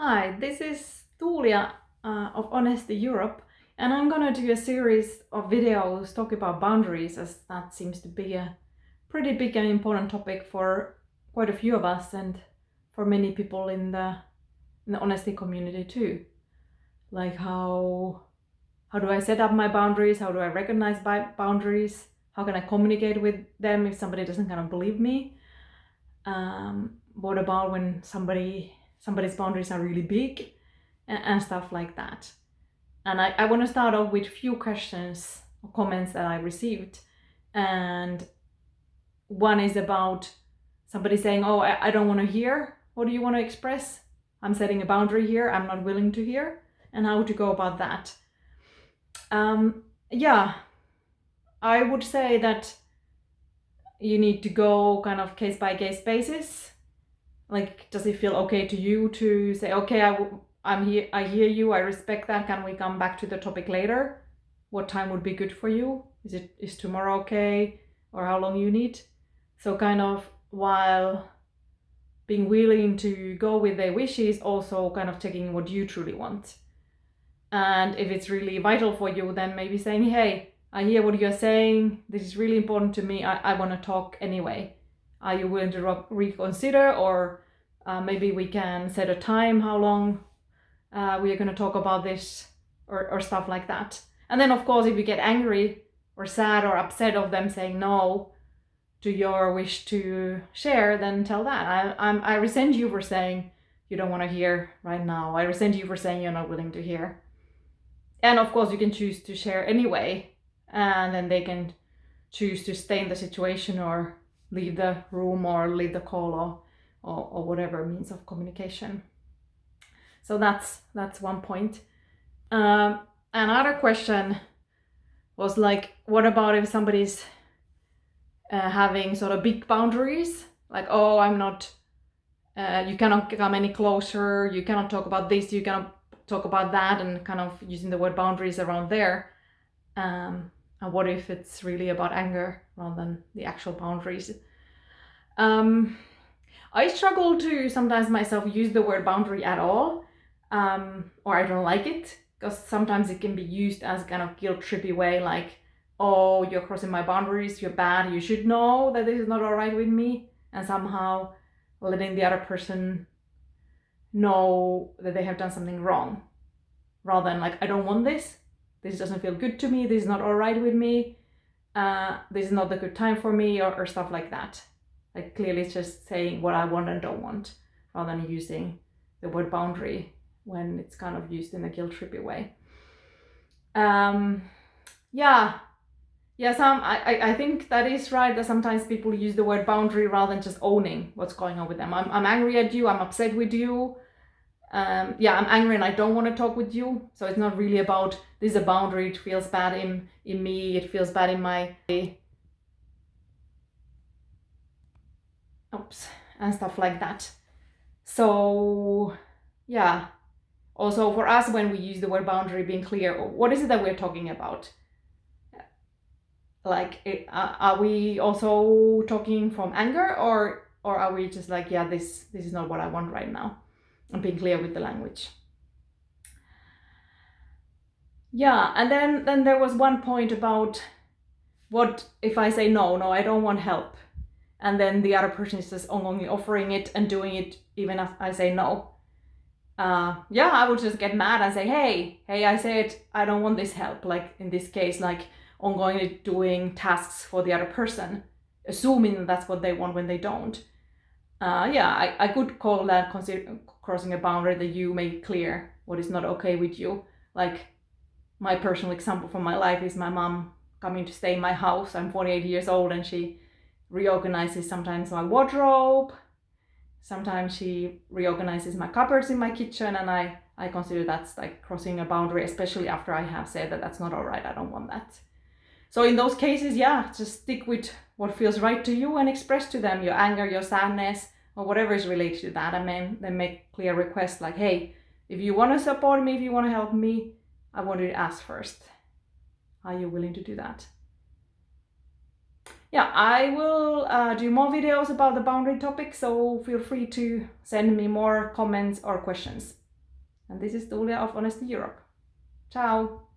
Hi, this is Tuulia of Honesty Europe, and I'm gonna do a series of videos talking about boundaries, as that seems to be a pretty big and important topic for quite a few of us and for many people in the honesty community too. Like how do I set up my boundaries? How do I recognize boundaries? How can I communicate with them if somebody doesn't kind of believe me? What about when somebody's boundaries are really big and stuff like that. And I want to start off with few questions or comments that I received. And one is about somebody saying, oh, I don't want to hear. What do you want to express? I'm setting a boundary here. I'm not willing to hear. And how to go about that. Yeah, I would say that you need to go kind of case by case basis. Like, does it feel okay to you to say, okay, I'm here, I hear you, I respect that. Can we come back to the topic later? What time would be good for you? Is tomorrow okay? Or how long you need? So kind of while being willing to go with their wishes, also kind of checking what you truly want. And if it's really vital for you, then maybe saying, hey, I hear what you're saying. This is really important to me. I want to talk anyway. Are you willing to reconsider? Or maybe we can set a time how long we are going to talk about this or stuff like that. And then, of course, if you get angry or sad or upset of them saying no to your wish to share, then tell that. I resent you for saying you don't want to hear right now. I resent you for saying you're not willing to hear. And of course, you can choose to share anyway, and then they can choose to stay in the situation or leave the room or leave the call or whatever means of communication. So that's one point. Another question was like, what about if somebody's having sort of big boundaries? Like, oh, I'm not, you cannot come any closer, you cannot talk about this, you cannot talk about that, and kind of using the word boundaries around there. And what if it's really about anger rather than the actual boundaries? I struggle to sometimes myself use the word boundary at all, or I don't like it, because sometimes it can be used as kind of guilt trippy way, like, oh, you're crossing my boundaries, you're bad, you should know that this is not all right with me, and somehow letting the other person know that they have done something wrong, rather than like, I don't want this doesn't feel good to me, this is not all right with me, this is not the good time for me, or stuff like that. Like, clearly it's just saying what I want and don't want, rather than using the word boundary when it's kind of used in a guilt trippy way. I think that is right, that sometimes people use the word boundary rather than just owning what's going on with them. I'm angry at you, I'm upset with you, I'm angry and I don't want to talk with you. So it's not really about this is a boundary, it feels bad in me, it feels bad in my and stuff like that. So yeah, also for us, when we use the word boundary, being clear, what is it that we're talking about? Like, are we also talking from anger, or are we just like, yeah, this is not what I want right now, and being clear with the language. Yeah, and then there was one point about what if I say no, I don't want help, and then the other person is just only offering it and doing it even if I say no. I would just get mad and say, hey, I said I don't want this help. Like in this case, like ongoingly doing tasks for the other person, assuming that's what they want when they don't. I could call that crossing a boundary, that you make clear what is not okay with you. Like, my personal example from my life is my mom coming to stay in my house. I'm 48 years old, and she reorganizes sometimes my wardrobe. Sometimes she reorganizes my cupboards in my kitchen, and I consider that's like crossing a boundary, especially after I have said that that's not all right, I don't want that. So in those cases, just stick with what feels right to you and express to them your anger, your sadness, or whatever is related to that. And then make clear requests like, hey, if you want to support me, if you want to help me, I want you to ask first. Are you willing to do that? Yeah, I will do more videos about the boundary topic, so feel free to send me more comments or questions. And this is Tuulia of Honesty Europe. Ciao!